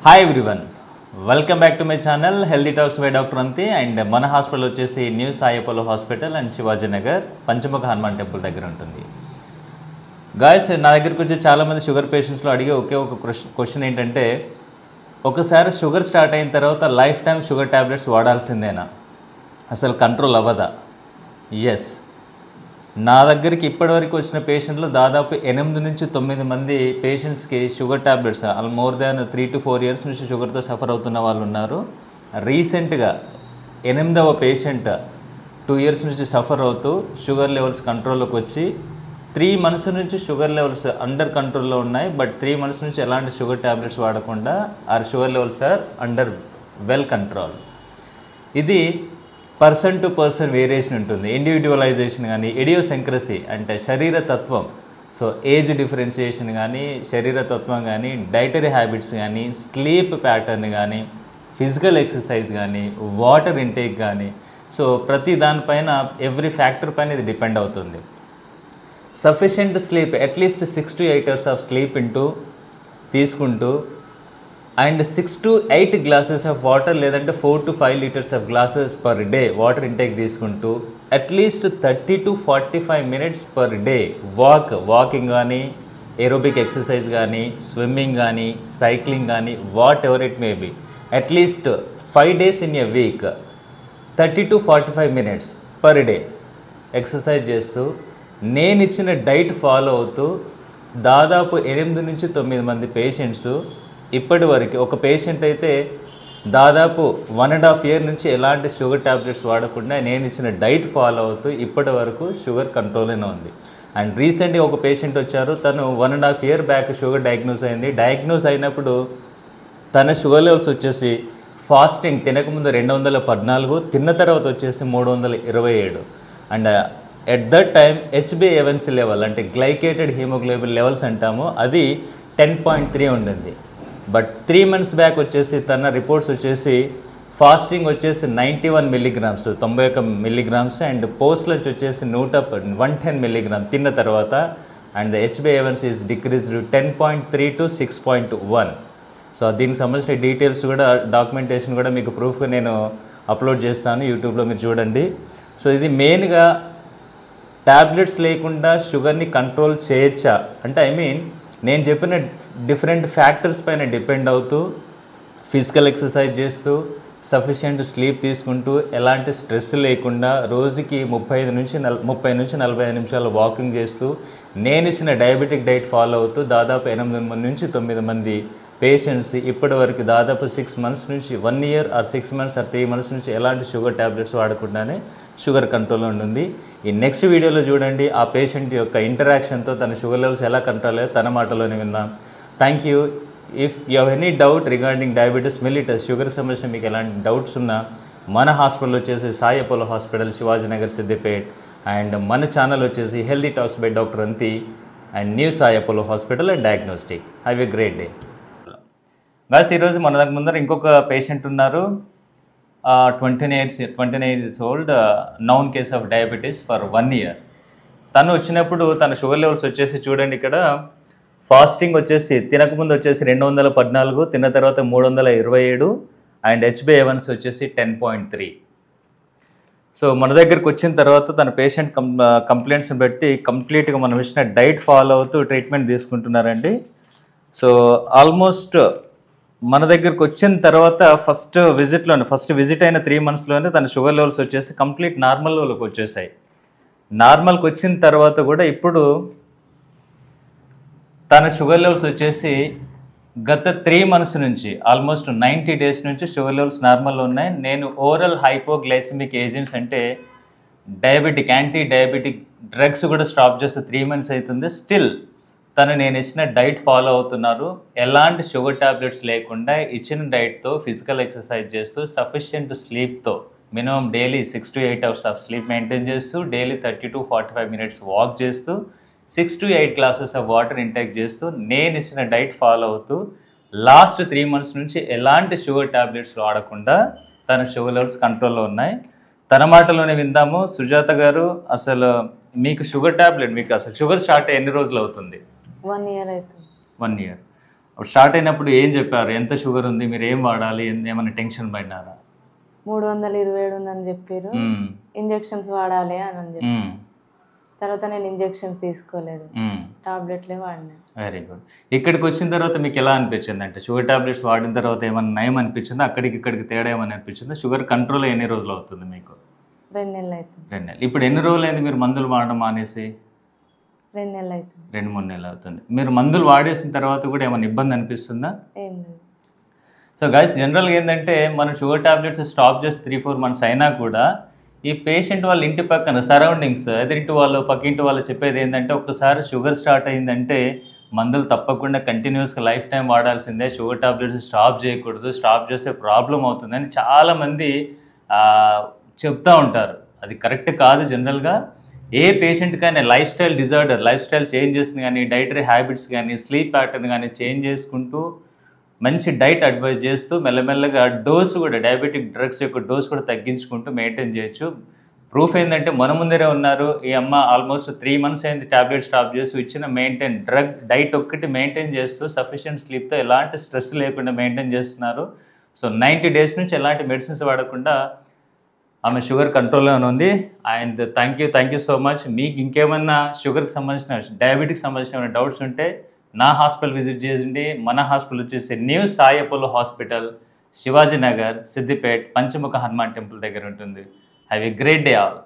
Hi everyone, welcome back to my channel healthy talks by doctor Anthi. And మన hospital వచ్చేసి new Sai Apollo hospital and Shivaji Nagar Panchamukha Hanuman temple దగ్గర ఉంటుంది. Guys, నా దగ్గరికి వచ్చి చాలామంది షుగర్ పేషెంట్స్లో అడిగే ఒకే ఒక క్వశ్చన్ ఏంటంటే, ఒకసారి షుగర్ స్టార్ట్ అయిన తర్వాత లైఫ్ టైం షుగర్ ట్యాబ్లెట్స్ వాడాల్సిందేనా, అసలు కంట్రోల్ అవ్వదా? ఎస్, నా దగ్గరికి ఇప్పటివరకు వచ్చిన పేషెంట్లు దాదాపు 8 నుంచి 9 మంది పేషెంట్స్కి sugar tablets more than 3 to 4 years నుంచి షుగర్తో సఫర్ అవుతున్న వాళ్ళు ఉన్నారు. రీసెంట్గా 8వ పేషెంట్ 2 years నుంచి సఫర్ అవుతూ షుగర్ లెవెల్స్ కంట్రోల్లోకి వచ్చి 3 months నుంచి షుగర్ లెవెల్స్ అండర్ కంట్రోల్లో ఉన్నాయి. బట్ 3 months నుంచి ఎలాంటి షుగర్ ట్యాబ్లెట్స్ వాడకుండా or sugar levels are under well control. ఇది పర్సన్ టు పర్సన్ వేరియేషన్ ఉంటుంది. ఇండివిజువలైజేషన్ కానీ, ఇడియోసెంక్రసీ అంటే శరీర తత్వం, సో ఏజ్ డిఫరెన్సియేషన్ కానీ, శరీర తత్వం కానీ, డైటరీ హ్యాబిట్స్ కానీ, స్లీప్ ప్యాటర్న్ కానీ, ఫిజికల్ ఎక్సర్సైజ్ కానీ, వాటర్ ఇంటేక్ కానీ, సో ప్రతి దానిపైన ఎవ్రీ ఫ్యాక్టర్ పైన ఇది డిపెండ్ అవుతుంది. Sufficient sleep, at least 6 to 8 hours of sleep తీసుకుంటూ and 6 to 8 glasses of water లేదంటే 4 to 5 liters of glasses per day water intake తీసుకుంటూ at least 30 to 45 minutes per day walking కానీ, ఏరోబిక్ ఎక్సర్సైజ్ కానీ, swimming కానీ, cycling కానీ, what ever it may be, at least 5 days in a week 30 to 45 minutes per day exercise చేస్తూ నేను ఇచ్చిన diet follow అవుతూ దాదాపు 8 నుంచి 9 మంది పేషెంట్స్ ఇప్పటి వరకు, ఒక పేషెంట్ అయితే దాదాపు 1.5 year నుంచి ఎలాంటి షుగర్ ట్యాబ్లెట్స్ వాడకుండా నేను ఇచ్చిన డైట్ ఫాలో అవుతూ ఇప్పటి వరకు షుగర్ కంట్రోల్లోనే ఉంది. అండ్ రీసెంట్గా ఒక పేషెంట్ వచ్చారు, తను 1.5 year బ్యాక్ షుగర్ డయాగ్నోస్ అయింది. డయాగ్నోస్ అయినప్పుడు తన షుగర్ లెవెల్స్ వచ్చేసి ఫాస్టింగ్ తినకముందు 214, తిన్న తర్వాత వచ్చేసి 327. And at that time HbA1c level అంటే గ్లైకేటెడ్ హీమోగ్లోబిన్ లెవెల్స్ అంటాము, అది 10.3 ఉండింది. బట్ 3 months బ్యాక్ వచ్చేసి తన రిపోర్ట్స్ వచ్చేసి ఫాస్టింగ్ వచ్చేసి 91 milligrams 91 milligrams and post lunch వచ్చేసి 110 milligrams తిన్న తర్వాత. And HbA1c is decreased 10.3 to 6.1. So దీనికి సంబంధించిన డీటెయిల్స్ కూడా, డాక్యుమెంటేషన్ కూడా మీకు ప్రూఫ్గా నేను అప్లోడ్ చేస్తాను యూట్యూబ్లో, మీరు చూడండి. సో ఇది మెయిన్గా ట్యాబ్లెట్స్ లేకుండా షుగర్ని కంట్రోల్ చేయొచ్చా అంటే, నేను చెప్పిన డిఫరెంట్ ఫ్యాక్టర్స్ పైన డిపెండ్ అవుతూ ఫిజికల్ ఎక్సర్సైజ్ చేస్తూ సఫిషియెంట్ స్లీప్ తీసుకుంటూ ఎలాంటి స్ట్రెస్ లేకుండా రోజుకి 30 నుంచి 45 నిమిషాలు వాకింగ్ చేస్తూ నేను ఇచ్చిన డయాబెటిక్ డైట్ ఫాలో అవుతూ దాదాపు 8 నుంచి 9 మంది పేషెంట్స్ ఇప్పటి వరకు దాదాపు 6 months నుంచి 1 year or 6 months or 3 months నుంచి ఎలాంటి షుగర్ ట్యాబ్లెట్స్ వాడకుండానే షుగర్ కంట్రోల్లో ఉంటుంది. ఈ నెక్స్ట్ వీడియోలో చూడండి ఆ పేషెంట్ యొక్క ఇంటరాక్షన్తో తన షుగర్ లెవెల్స్ ఎలా కంట్రోల్ అయ్యో తన మాటలోనే విందాం. Thank you. If you have any doubt regarding diabetes mellitus, షుగర్కి సంబంధించిన మీకు ఎలాంటి డౌట్స్ ఉన్నా మన హాస్పిటల్ వచ్చేసి సాయి అపోలో హాస్పిటల్, శివాజీ నగర్, సిద్దిపేట్. అండ్ మన ఛానల్ వచ్చేసి healthy talks by doctor Anthi and new Sai Apollo hospital and diagnostic. Have a great day. బస్ ఈరోజు మన దగ్గర ముందర ఇంకొక పేషెంట్ ఉన్నారు, 29 years old, noun case of diabetes for 1 year. తను వచ్చినప్పుడు తన షుగర్ లెవెల్స్ వచ్చేసి చూడండి, ఇక్కడ ఫాస్టింగ్ వచ్చేసి తినకముందు వచ్చేసి 214, తిన్న తర్వాత 327 అండ్ HbA1c వచ్చేసి 10.3. సో మన దగ్గరికి వచ్చిన తర్వాత తన పేషెంట్ కంప్లైంట్స్ని బట్టి కంప్లీట్గా మనం ఇచ్చిన డైట్ ఫాలో అవుతూ ట్రీట్మెంట్ తీసుకుంటున్నారండి. సో ఆల్మోస్ట్ మన దగ్గరికి వచ్చిన తర్వాత ఫస్ట్ విజిట్ అయిన 3 monthsలోనే తన షుగర్ లెవెల్స్ వచ్చేసి కంప్లీట్ నార్మల్ లెవెల్కి వచ్చేసాయి. నార్మల్కి వచ్చిన తర్వాత కూడా ఇప్పుడు తన షుగర్ లెవెల్స్ వచ్చేసి గత 3 months నుంచి ఆల్మోస్ట్ 90 days నుంచి షుగర్ లెవెల్స్ నార్మల్లో ఉన్నాయి. నేను ఓరల్ హైపోగ్లైసిమిక్ ఏజెంట్స్ అంటే యాంటీ డయాబెటిక్ డ్రగ్స్ కూడా స్టాప్ చేస్తే 3 months అవుతుంది. స్టిల్ నేను ఇచ్చిన డైట్ ఫాలో అవుతున్నారు, ఎలాంటి షుగర్ ట్యాబ్లెట్స్ లేకుండా ఇచ్చిన డైట్తో ఫిజికల్ ఎక్సర్సైజ్ చేస్తూ సఫిషియెంట్ స్లీప్తో minimum daily 6 to 8 hours of sleep maintain చేస్తూ డైలీ 30 to 45 minutes వాక్ చేస్తూ 6 to 8 glasses of water intake చేస్తూ నేను ఇచ్చిన డైట్ ఫాలో అవుతూ లాస్ట్ 3 months నుంచి ఎలాంటి షుగర్ ట్యాబ్లెట్స్ వాడకుండా తన షుగర్ లెవెల్స్ కంట్రోల్లో ఉన్నాయి. తన మాటలోనే విందాము. సుజాత గారు, అసలు మీకు షుగర్ ట్యాబ్లెట్, మీకు అసలు షుగర్ స్టార్ట్ ఎన్ని రోజులు అవుతుంది? 1 year అవుతుంది. 1 year. స్టార్ట్ అయినప్పుడు ఏం చెప్పారు? ఎంత షుగర్ ఉంది, మీరు ఏం వాడాలి, ఏమైనా టెన్షన్ పడినారా? 327 ఉందని చెప్పారు. ఇంజెక్షన్స్ వాడాలి అని చెప్పి తర్వాత నేను ఇంజెక్షన్ తీసుకోలేదు, టాబ్లెట్లే వాడినా. Very good. ఇక్కడికి వచ్చిన తర్వాత మీకు ఎలా అనిపించింది? అంటే షుగర్ టాబ్లెట్స్ వాడిన తర్వాత ఏమైనా నయం అనిపించిందా? అక్కడికి ఇక్కడికి తేడా ఏమైనా అనిపించిందా? షుగర్ కంట్రోల్ ఎన్ని రోజులు అవుతుంది మీకు? 2 నెలలు అవుతుంది. 2 నెలలు. ఇప్పుడు ఎన్ని రోజులు అయింది మీరు మందులు వాడడం మానేసి? 2 నెలలు అవుతుంది. 2-3 నెలలు అవుతుంది. మీరు మందులు వాడేసిన తర్వాత కూడా ఏమైనా ఇబ్బంది అనిపిస్తుందా? ఏం లేదు. సో గైస్, జనరల్గా ఏంటంటే మనం షుగర్ టాబ్లెట్స్ స్టాప్ చేసి 3-4 మంత్స్ అయినా కూడా ఈ పేషెంట్ వాళ్ళ ఇంటి పక్కన సరౌండింగ్స్, ఎదురింటి వాళ్ళు, పక్కింటి వాళ్ళు చెప్పేది ఏంటంటే ఒక్కసారి షుగర్ స్టార్ట్ అయిందంటే మందులు తప్పకుండా కంటిన్యూస్గా లైఫ్ టైం వాడాల్సిందే, షుగర్ టాబ్లెట్స్ స్టాప్ చేయకూడదు, స్టాప్ చేస్తే ప్రాబ్లం అవుతుందని చాలామంది చెప్తూ ఉంటారు. అది కరెక్ట్ కాదు. జనరల్గా ఏ పేషెంట్ కానీ life style disorder, life style చేంజెస్ని కానీ, డైటరీ హ్యాబిట్స్ కానీ, స్లీప్ ప్యాటర్న్ కానీ చేంజ్ చేసుకుంటూ మంచి డైట్ అడ్వైజ్ చేస్తూ మెల్లమెల్లగా డోసు కూడా, డయాబెటిక్ డ్రగ్స్ యొక్క డోస్ కూడా తగ్గించుకుంటూ మెయింటైన్ చేయొచ్చు. ప్రూఫ్ ఏంటంటే మన ముందరే ఉన్నారు. ఈ అమ్మ ఆల్మోస్ట్ 3 మంత్స్ అయింది టాబ్లెట్ స్టాప్ చేస్తూ, ఇచ్చిన మెయింటైన్ డైట్ ఒక్కటి మెయింటైన్ చేస్తూ సఫిషియెంట్ స్లీప్తో ఎలాంటి స్ట్రెస్ లేకుండా మెయింటైన్ చేస్తున్నారు. సో 90 డేస్ నుంచి ఎలాంటి మెడిసిన్స్ వాడకుండా ఆమె షుగర్ కంట్రోల్లోనే ఉంది. And thank you so much. మీకు ఇంకేమన్నా షుగర్కి సంబంధించిన, డయాబెటిక్కి సంబంధించిన డౌట్స్ ఉంటే నా హాస్పిటల్ విజిట్ చేయండి. మన హాస్పిటల్ వచ్చేసి new Sai Apollo hospital, Shivaji Nagar, Siddipet, Panchamukha Hanuman temple దగ్గర ఉంటుంది. Have a great day all.